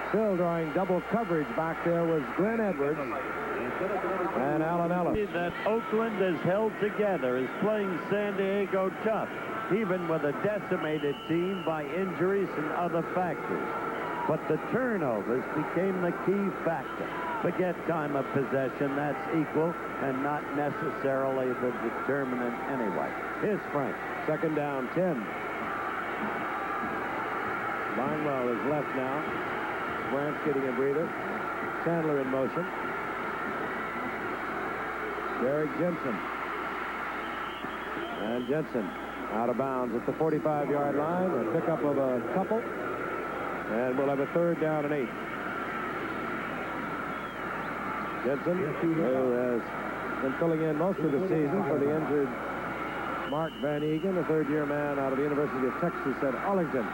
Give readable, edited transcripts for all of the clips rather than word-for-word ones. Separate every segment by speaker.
Speaker 1: Still drawing double coverage back there was Glenn Edwards and Alan Ellis.
Speaker 2: That Oakland is held together, is playing San Diego tough, even with a decimated team by injuries and other factors. But the turnovers became the key factor. Forget time of possession, that's equal and not necessarily the determinant anyway. Here's Frank.
Speaker 1: Second down, 10. Linewell is left now. Brant's getting a breather. Sandler in motion. Derek Jensen. And Jensen out of bounds at the 45-yard line. A pickup of a couple. And we'll have a third down and 8. Jensen, who has been filling in most of the season for the injured Mark Van Egan, a third-year man out of the University of Texas at Arlington.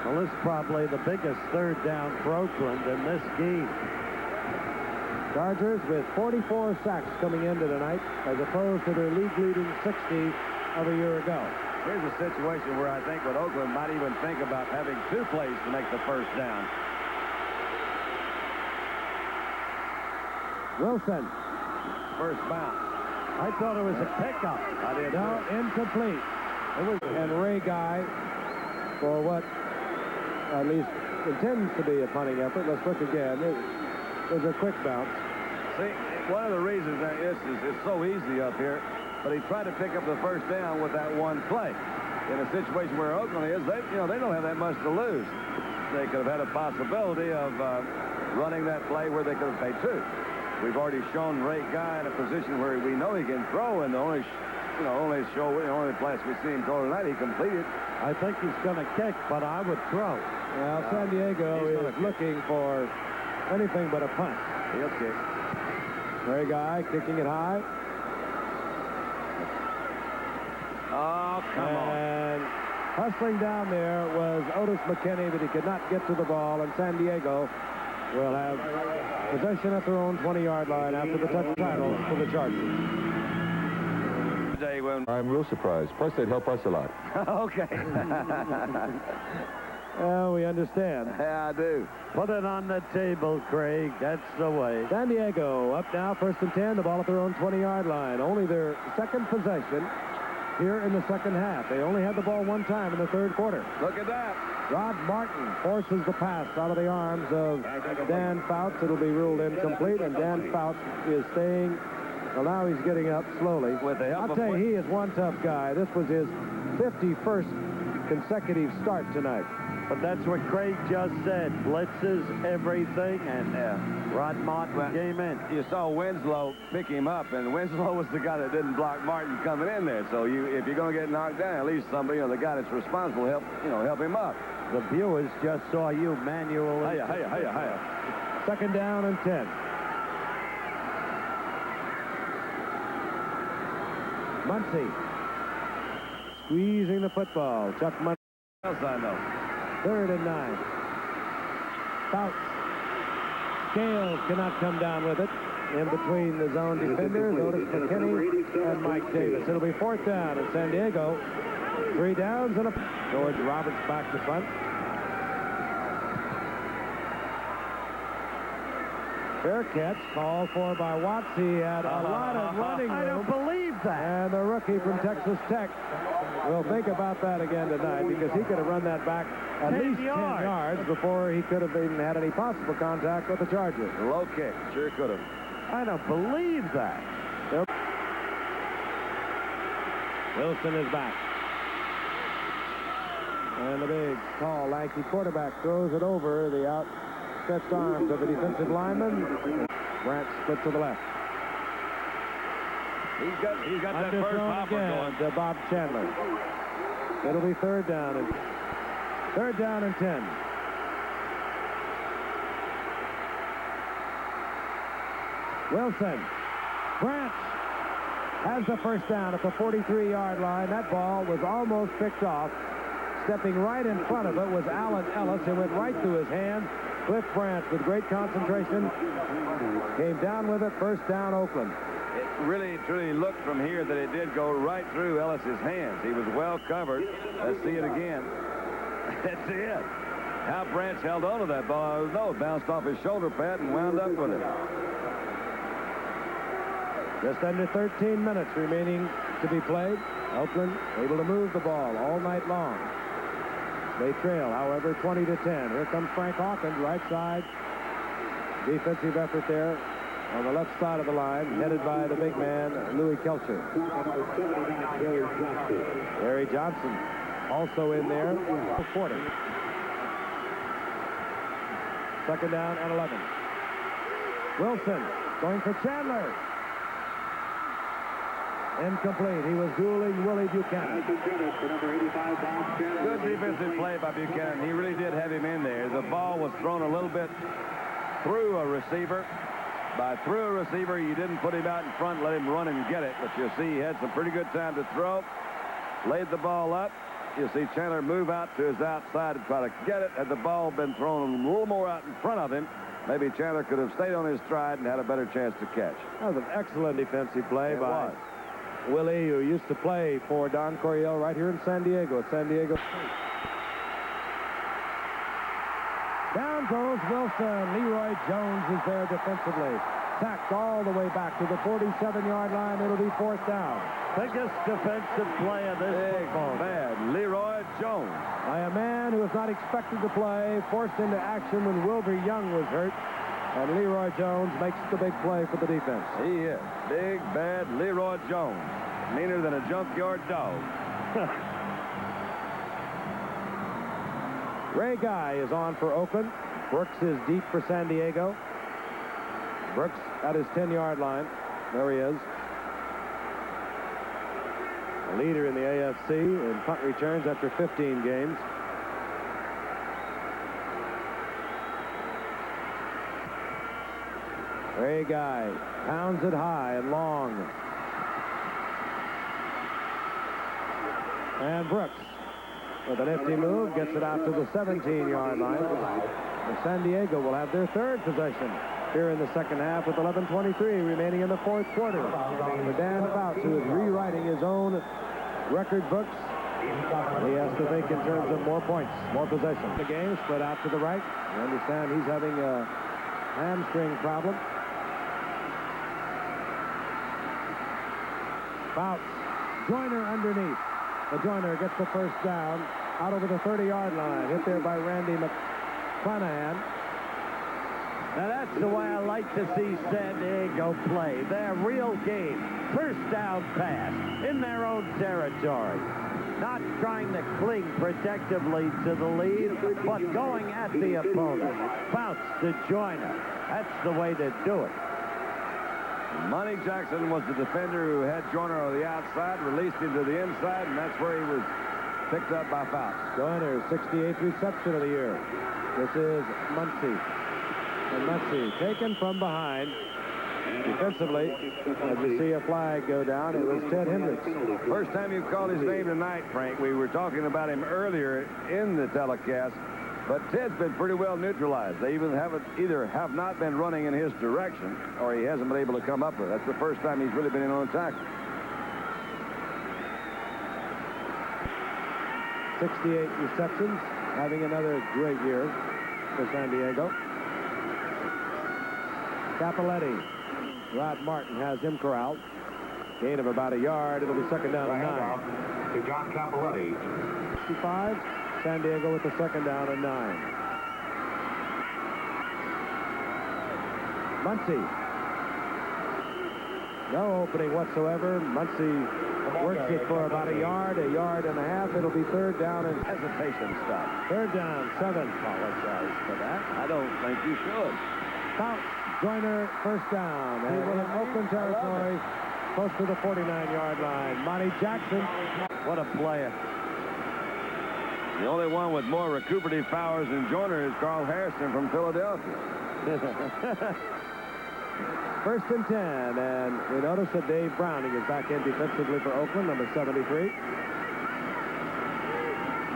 Speaker 2: Well, this is probably the biggest third down for Oakland in this game.
Speaker 1: Chargers with 44 sacks coming into tonight, as opposed to their league-leading 60 of a year ago.
Speaker 3: Here's a situation where I think what Oakland might even think about having 2 plays to make the first down.
Speaker 1: Wilson.
Speaker 3: First bounce.
Speaker 2: I thought it was a pickup.
Speaker 3: I did.
Speaker 1: No, incomplete. It was, and Ray Guy, for what at least intends to be a punting effort. Let's look again. It was a quick bounce.
Speaker 3: See, one of the reasons that is it's so easy up here, but he tried to pick up the first down with that one play. In a situation where Oakland is, they don't have that much to lose. They could have had a possibility of running that play where they could have paid 2. We've already shown Ray Guy in a position where we know he can throw, and the only place we see him throw tonight, he completed.
Speaker 2: I think he's going to kick, but I would throw.
Speaker 1: Well, San Diego is looking for anything but a punt.
Speaker 3: He'll kick.
Speaker 1: Ray Guy kicking it high.
Speaker 3: Oh, come on.
Speaker 1: And hustling down there was Otis McKinney, but he could not get to the ball, and San Diego will have possession at their own 20-yard line after the touch title for the Chargers.
Speaker 4: I'm real surprised. Plus, they'd help us a lot.
Speaker 3: Okay.
Speaker 1: Well, we understand.
Speaker 3: Yeah, I do.
Speaker 2: Put it on the table, Craig. That's the way.
Speaker 1: San Diego up now, 1st and 10, the ball at their own 20-yard line. Only their second possession here in the second half. They only had the ball one time in the third quarter.
Speaker 3: Look at that.
Speaker 1: Rod Martin forces the pass out of the arms of Dan Fouts. It'll be ruled incomplete, and Dan Fouts is staying. Well, now he's getting up slowly.
Speaker 3: With the help
Speaker 1: I'll tell you, he is one tough guy. This was his 51st consecutive start tonight.
Speaker 2: But that's what Craig just said. Blitzes, everything, and Rod Martin came in.
Speaker 3: You saw Winslow pick him up, and Winslow was the guy that didn't block Martin coming in there. So if you're going to get knocked down, at least somebody, the guy that's responsible, help him up.
Speaker 2: The viewers just saw you manually.
Speaker 3: Hiya.
Speaker 1: Second down and 10. Muncy squeezing the football. Chuck Muncy.
Speaker 3: What else I know?
Speaker 1: 3rd and 9. Fouts. Scales cannot come down with it. In between the zone defenders, Otis McKinney and Mike Davis. It'll be 4th down in San Diego. 3 downs and a... George Roberts back to front. Fair catch called for by Watts. He had a lot of running room.
Speaker 2: I don't believe that.
Speaker 1: And the rookie from Texas Tech will think about that again tonight, because he could have run that back at least 10 yards before he could have even had any possible contact with the Chargers.
Speaker 3: Low kick. Sure could have.
Speaker 2: I don't believe that.
Speaker 1: Wilson is back. And the big, tall, lanky quarterback throws it over the outstretched arms of the defensive lineman. Grant split to the left.
Speaker 3: He's got that first hopper going.
Speaker 1: To Bob Chandler. It'll be 3rd down and 10. Wilson. Grant has the first down at the 43-yard line. That ball was almost picked off. Stepping right in front of it was Alan Ellis. It went right through his hand. Cliff Branch, with great concentration, came down with it. First down, Oakland.
Speaker 3: It really, truly looked from here that it did go right through Ellis's hands. He was well covered. Let's see it again. That's it. How Branch held on to that ball, I don't know. It bounced off his shoulder pad and wound up with it.
Speaker 1: Just under 13 minutes remaining to be played. Oakland able to move the ball all night long. They trail, however, 20-10. Here comes Frank Hawkins, right side. Defensive effort there on the left side of the line, headed by the big man, Louis Kelcher. Barry Johnson also in there. 40. Second down and 11. Wilson going for Chandler. Incomplete. He was dueling Willie Buchanan.
Speaker 3: Good defensive play by Buchanan. He really did have him in there. The ball was thrown a little bit through a receiver. By through a receiver, you didn't put him out in front, let him run and get it. But you see he had some pretty good time to throw. Laid the ball up. You see Chandler move out to his outside and try to get it. Had the ball been thrown a little more out in front of him, maybe Chandler could have stayed on his stride and had a better chance to catch.
Speaker 1: That was an excellent defensive play by Willie, who used to play for Don Coryell right here in San Diego at San Diego State. Down goes Wilson. Leroy Jones is there defensively. Sacked all the way back to the 47-yard line. It'll be fourth down.
Speaker 2: Biggest defensive play of this football.
Speaker 3: Bad. Leroy Jones.
Speaker 1: By a man who was not expected to play, forced into action when Wilbur Young was hurt. And Leroy Jones makes the big play for the defense.
Speaker 3: He is. Big, bad Leroy Jones. Meaner than a junkyard dog.
Speaker 1: Ray Guy is on for Oakland. Brooks is deep for San Diego. Brooks at his 10-yard line. There he is. A leader in the AFC in punt returns after 15 games. Ray Guy pounds it high and long. And Brooks, with a nifty move, gets it out to the 17-yard line. And San Diego will have their third possession here in the second half with 11:23 remaining in the fourth quarter. For Dan Fouts, who is rewriting his own record books, he has to think in terms of more points, more possession. The game split out to the right. I understand he's having a hamstring problem. Fouts, Joyner underneath. The Joyner gets the first down out over the 30-yard line. Hit there by Randy McClanahan.
Speaker 2: Now that's the way I like to see San Diego play. Their real game. First down pass in their own territory. Not trying to cling protectively to the lead, but going at the opponent. Fouts to Joyner. That's the way to do it.
Speaker 3: Monty Jackson was the defender who had Joyner on the outside, released him to the inside, and that's where he was picked up by Fouts.
Speaker 1: Joyner's 68th reception of the year. This is Muncie. And Muncie taken from behind. Defensively, as you see a flag go down, it was Ted Hendricks.
Speaker 3: First time you called his name tonight, Frank. We were talking about him earlier in the telecast, but Ted's been pretty well neutralized. They either have not been running in his direction, or he hasn't been able to come up with it. That's the first time he's really been in on attack.
Speaker 1: 68 receptions, having another great year for San Diego. Capoletti. Rod Martin has him corralled. Gain of about a yard. It'll be second down and 9.
Speaker 5: To John Capoletti.
Speaker 1: 65. San Diego with the second down and 9. Muncie. No opening whatsoever. Muncie works it for about a yard and a half. It'll be third down and
Speaker 3: Hesitation stop.
Speaker 1: third down, 7.
Speaker 3: Apologize for that. I don't think you should.
Speaker 1: Fouts, Joyner, first down. And in Oakland territory, close to the 49-yard line. Monty Jackson.
Speaker 2: What a player.
Speaker 3: The only one with more recuperative powers than Joyner is Carl Harrison from Philadelphia.
Speaker 1: First and 10, and we notice that Dave Browning is back in defensively for Oakland, number 73.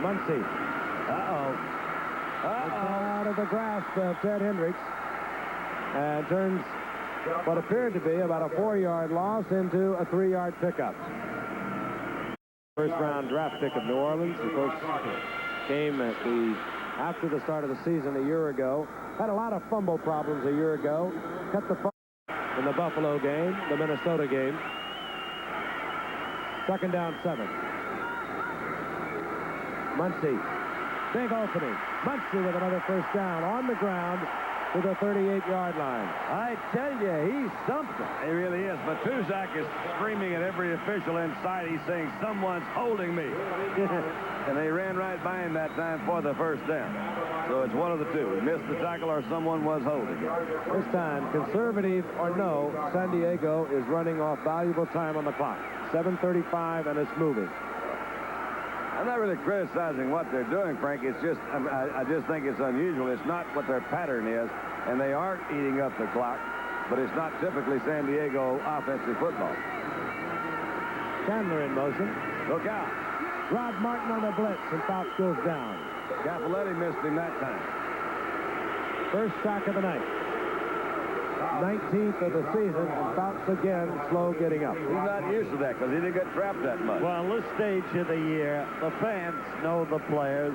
Speaker 1: Muncie. Out of the grasp of Ted Hendricks, and turns what appeared to be about a 4-yard loss into a 3-yard pickup. First-round draft pick of New Orleans, of course, came at the after the start of the seasan a year ago. Had a lot of fumble problems a year ago. Cut the fumble in the Buffalo game, the Minnesota game. 2nd down 7. Muncie. Big opening. Muncie with another first down on the ground to the 38-yard line.
Speaker 2: I tell you, he's something.
Speaker 3: He really is. But Tuzak is screaming at every official inside. He's saying, someone's holding me. And they ran right by him that time for the first down. So it's one of the two. He missed the tackle or someone was holding him.
Speaker 1: This time, conservative or no, San Diego is running off valuable time on the clock. 7:35, and it's moving.
Speaker 3: I'm not really criticizing what they're doing, Frank. It's just, I just think it's unusual. It's not what their pattern is, and they are eating up the clock, but it's not typically San Diego offensive football.
Speaker 1: Chandler in motion.
Speaker 3: Look out.
Speaker 1: Rod Martin on the blitz, and Fouts goes down.
Speaker 3: Cappelletti missed him that time.
Speaker 1: First sack of the night. 19th of the season, and Fouts again slow getting up.
Speaker 3: He's not used to that because he didn't get trapped that much.
Speaker 2: Well, this stage of the year, the fans know the players.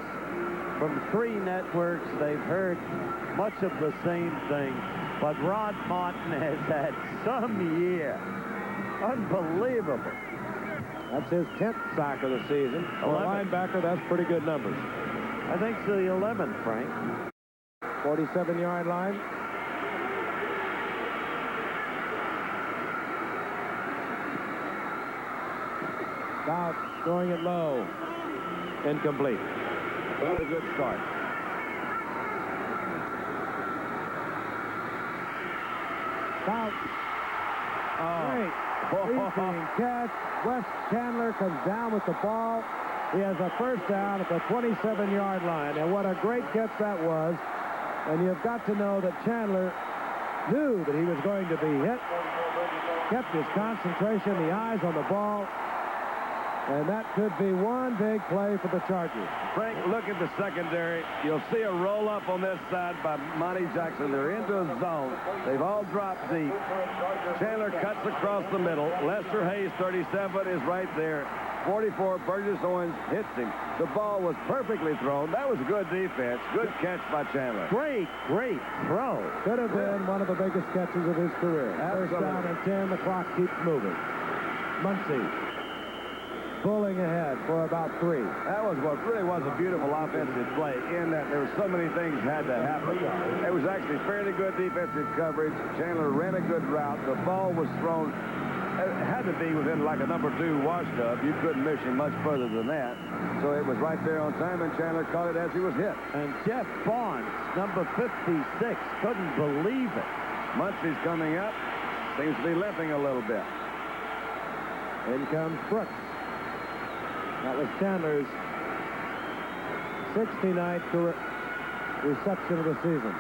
Speaker 2: From 3 networks, they've heard much of the same thing. But Rod Martin has had some year. Unbelievable.
Speaker 1: That's his 10th sack of the season. For a linebacker, that's pretty good numbers.
Speaker 2: I think it's the 11th, Frank.
Speaker 1: 47-yard line. Fouts throwing it low. Incomplete.
Speaker 3: Not a good start.
Speaker 1: Fouts. Great. Leaping catch. Wes Chandler comes down with the ball. He has a first down at the 27-yard line. And what a great catch that was. And you've got to know that Chandler knew that he was going to be hit. Kept his concentration, the eyes on the ball. And that could be one big play for the Chargers.
Speaker 3: Frank, look at the secondary. You'll see a roll-up on this side by Monty Jackson. They're into a zone. They've all dropped deep. Chandler cuts across the middle. Lester Hayes, 37, is right there. 44, Burgess Owens hits him. The ball was perfectly thrown. That was good defense. Good catch by Chandler.
Speaker 2: Great throw.
Speaker 1: Could have been one of the biggest catches of his career. First down and 10. The clock keeps moving. Muncie pulling ahead for about 3.
Speaker 3: That was what really was a beautiful offensive play in that there were so many things had to happen. It was actually fairly good defensive coverage. Chandler ran a good route. The ball was thrown. It had to be within like a number 2 washed-up. You couldn't miss him much further than that. So it was right there on time, and Chandler caught it as he was hit.
Speaker 2: And Jeff Barnes, number 56, couldn't believe it.
Speaker 3: Muncie's coming up. Seems to be limping a little bit.
Speaker 1: In comes Brooks. That was Chandler's 69th reception of the season.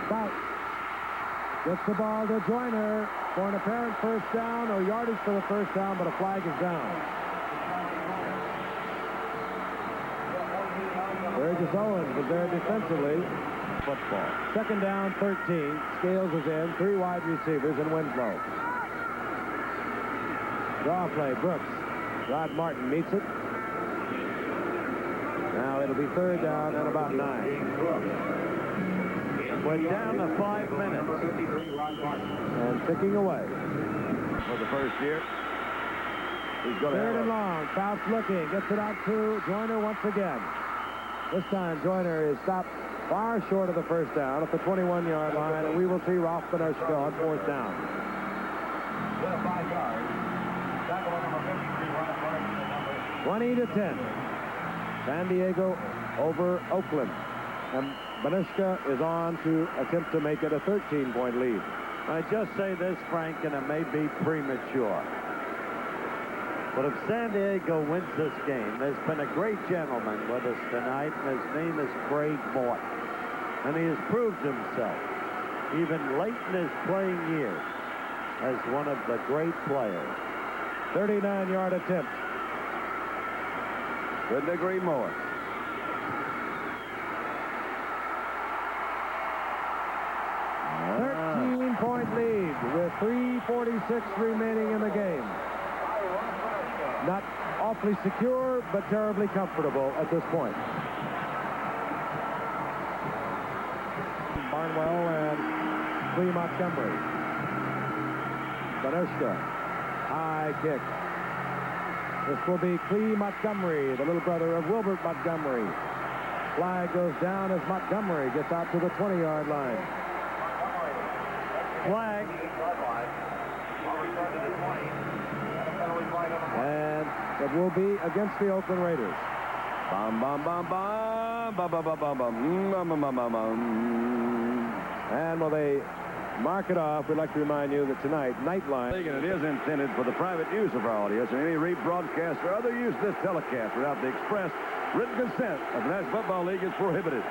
Speaker 1: Fouts gets the ball to Joyner for an apparent first down or yardage for the first down, but a flag is down. Burgess Owens was there defensively. Football. 2nd down, 13. Scales is in. 3 wide receivers and Winslow. Draw play, Brooks. Rod Martin meets it. Now it'll be 3rd down and about 9.
Speaker 2: We're down to 5 minutes.
Speaker 1: And ticking away.
Speaker 3: For the first year. He's going to
Speaker 1: 3rd and long. Fouts looking. Gets it out to Joyner once again. This time Joyner is stopped far short of the first down at the 21-yard line. And we will see Ralph Benushka on 4th down. 20-10. San Diego over Oakland. And Benushka is on to attempt to make it a 13-point lead.
Speaker 2: I just say this, Frank, and it may be premature. But if San Diego wins this game, there's been a great gentleman with us tonight, and his name is Craig Morton. And he has proved himself, even late in his playing years, as one of the great players.
Speaker 1: 39-yard attempt.
Speaker 3: Couldn't agree more.
Speaker 1: A 13-point lead with 3:46 remaining in the game. Not awfully secure, but terribly comfortable at this point. Barnwell and Clee Montgomery. Benershka. High kick. This will be Clee Montgomery, the little brother of Wilbert Montgomery. Flag goes down as Montgomery gets out to the 20-yard line.
Speaker 2: Flag.
Speaker 1: And it will be against the Oakland Raiders.
Speaker 3: Bum, bum, bum, bum, bum, bum, bum, bum, bum, bum, bum, bum, bum.
Speaker 1: And will they mark it off? We'd like to remind you that tonight, Nightline.
Speaker 3: And it is intended for the private use of our audience, and any rebroadcast or other use of this telecast without the express written consent of the National Football League is prohibited.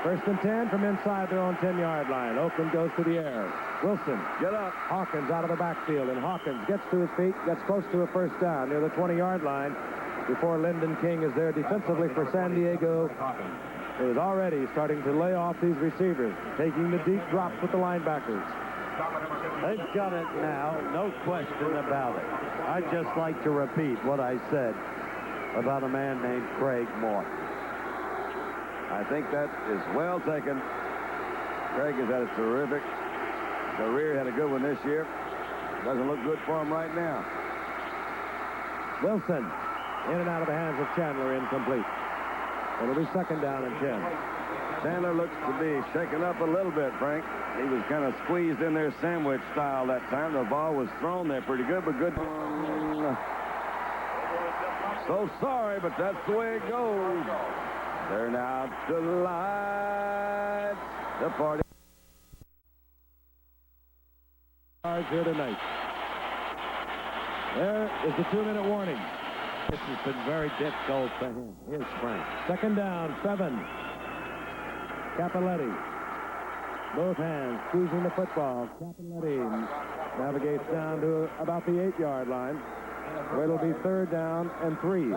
Speaker 1: First and 10 from inside their own 10-yard line. Oakland goes to the air. Wilson.
Speaker 3: Get up.
Speaker 1: Hawkins out of the backfield, and Hawkins gets to his feet, gets close to a first down near the 20-yard line before Lyndon King is there defensively for San Diego. It is already starting to lay off these receivers, taking the deep drops with the linebackers.
Speaker 2: They've got it now, no question about it. I'd just like to repeat what I said about a man named Craig Moore.
Speaker 3: I think that is well taken. Craig has had a terrific career. Had a good one this year. Doesn't look good for him right now.
Speaker 1: Wilson in and out of the hands of Chandler, incomplete. It'll be second down and 10.
Speaker 3: Chandler looks to be shaken up a little bit, Frank. He was kind of squeezed in there sandwich style that time. The ball was thrown there pretty good, but good. So sorry, but that's the way it goes. Turn out the lights. The party.
Speaker 1: Here tonight. There is the 2-minute warning.
Speaker 2: This has been very difficult for him. Here's Frank.
Speaker 1: Second down, 7. Cappelletti. Both hands squeezing the football. Cappelletti navigates down to about the 8-yard line, where it'll be third down and 3.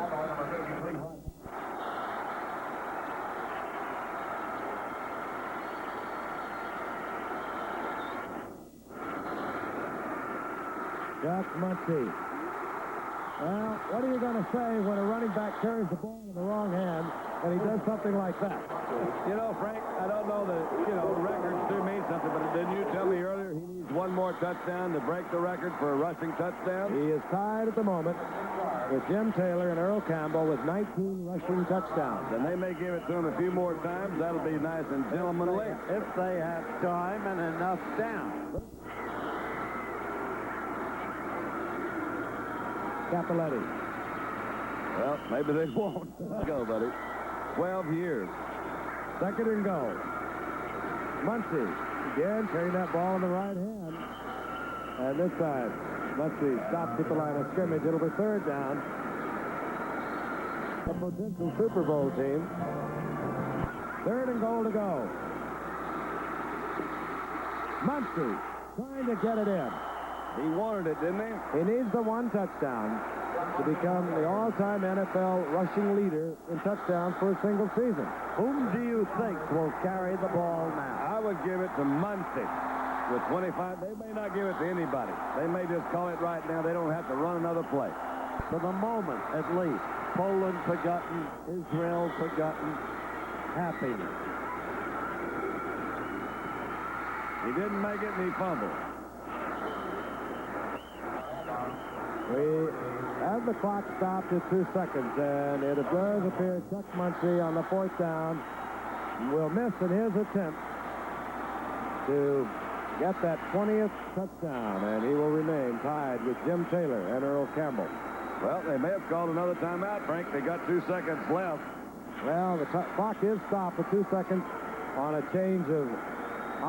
Speaker 1: Chuck Muncie. Well, what are you going to say when a running back carries the ball in the wrong hand and he does something like that?
Speaker 3: You know, Frank, I don't know that, records do mean something, but didn't you tell me earlier he needs one more touchdown to break the record for a rushing touchdown?
Speaker 1: He is tied at the moment with Jim Taylor and Earl Campbell with 19 rushing touchdowns.
Speaker 3: And they may give it to him a few more times. That'll be nice and gentlemanly.
Speaker 2: If they have time and enough down.
Speaker 1: Cappelletti.
Speaker 3: Well, maybe they won't. Go, buddy. 12 years.
Speaker 1: Second and goal. Muncie again carrying that ball in the right hand. And this time, Muncie stops at the line of scrimmage. It'll be third down. A potential Super Bowl team. Third and goal to go. Muncie trying to get it in.
Speaker 3: He wanted it, didn't he?
Speaker 1: He needs the one touchdown to become the all-time NFL rushing leader in touchdowns for a single season.
Speaker 2: Whom do you think will carry the ball now?
Speaker 3: I would give it to Muncie with 25. They may not give it to anybody. They may just call it right now. They don't have to run another play.
Speaker 2: For the moment, at least. Poland forgotten, Israel forgotten, happiness.
Speaker 3: He didn't make it, and he fumbled.
Speaker 1: We have the clock stopped at 2 seconds, and it does appear Chuck Muncie on the fourth down will miss in his attempt to get that 20th touchdown, and he will remain tied with Jim Taylor and Earl Campbell.
Speaker 3: Well, they may have called another timeout, Frank. They got 2 seconds left.
Speaker 1: Well, the clock is stopped at 2 seconds on a change of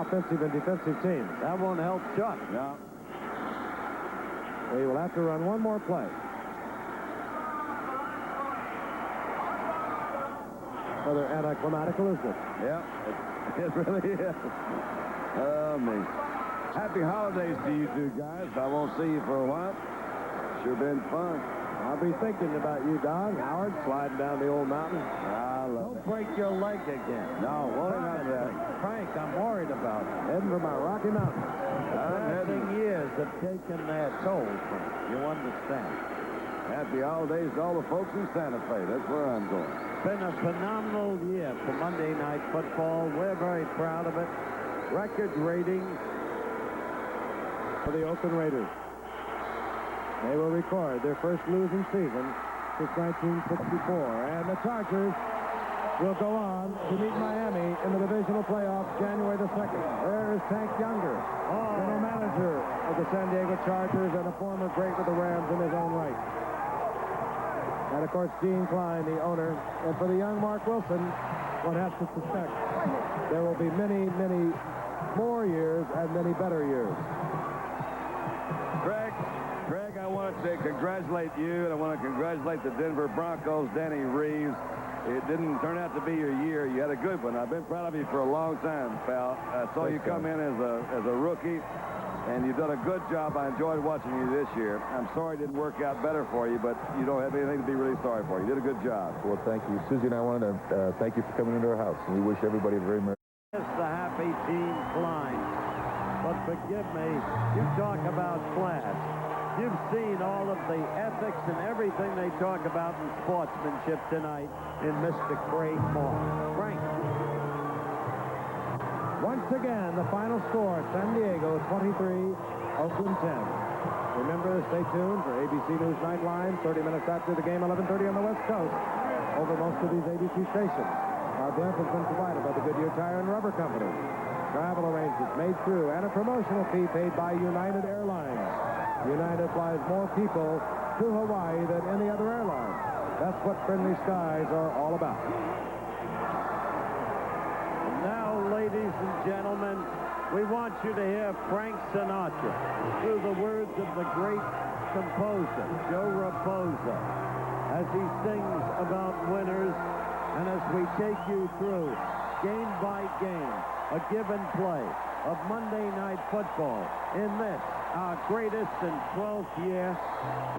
Speaker 1: offensive and defensive teams.
Speaker 2: That won't help Chuck.
Speaker 3: No.
Speaker 1: They will have to run one more play. Rather anticlimatical, isn't it?
Speaker 3: Yeah, it really is. Oh, me. Happy holidays to you two guys. I won't see you for a while. Sure been fun.
Speaker 1: I'll be thinking about you, Don. Howard, sliding down the old mountain.
Speaker 3: I love
Speaker 2: Don't
Speaker 3: it.
Speaker 2: break your leg again.
Speaker 3: No, won't have that.
Speaker 2: Frank, I'm worried about it.
Speaker 1: Heading for my Rocky Mountains.
Speaker 3: I'm heading.
Speaker 2: Years have taken their toll from you. You understand?
Speaker 3: Happy holidays to all the folks in Santa Fe. That's where I'm going.
Speaker 2: Been a phenomenal year for Monday Night Football. We're very proud of it. Record ratings
Speaker 1: For the Oakland Raiders. They will record their first losing season since 1964. And the Chargers will go on to meet Miami in the divisional playoffs January the 2nd. There is Tank Younger, general manager of the San Diego Chargers and a former great with the Rams in his own right. And, of course, Gene Klein, the owner. And for the young Mark Wilson, one has to suspect there will be many, many more years and many better years.
Speaker 3: Greg, I want to congratulate you, and I want to congratulate the Denver Broncos, Danny Reeves. It didn't turn out to be your year. You had a good one. I've been proud of you for a long time, pal. I saw you come in as a rookie, and you've done a good job. I enjoyed watching you this year. I'm sorry it didn't work out better for you, but you don't have anything to be really sorry for. You did a good job.
Speaker 4: Well, thank you. Susie and I wanted to thank you for coming into our house, and we wish everybody a very Merry
Speaker 2: It's the happy team Klein. But forgive me, you talk about class. You've seen all of the ethics and everything they talk about in sportsmanship tonight in Mr. Craig Moore. Frank.
Speaker 1: Once again, the final score, San Diego 23, Oakland 10. Remember, stay tuned for ABC News Nightline, 30 minutes after the game, 11:30 on the West Coast, over most of these ABC stations. Our blimp has been provided by the Goodyear Tire and Rubber Company. Travel arrangements made through and a promotional fee paid by United Airlines. United flies more people to Hawaii than any other airline. That's what friendly skies are all about.
Speaker 2: And now, ladies and gentlemen, we want you to hear Frank Sinatra through the words of the great composer, Joe Raposo, as he sings about winners, and as we take you through game by game, a given play of Monday Night Football in this, our greatest and 12th year.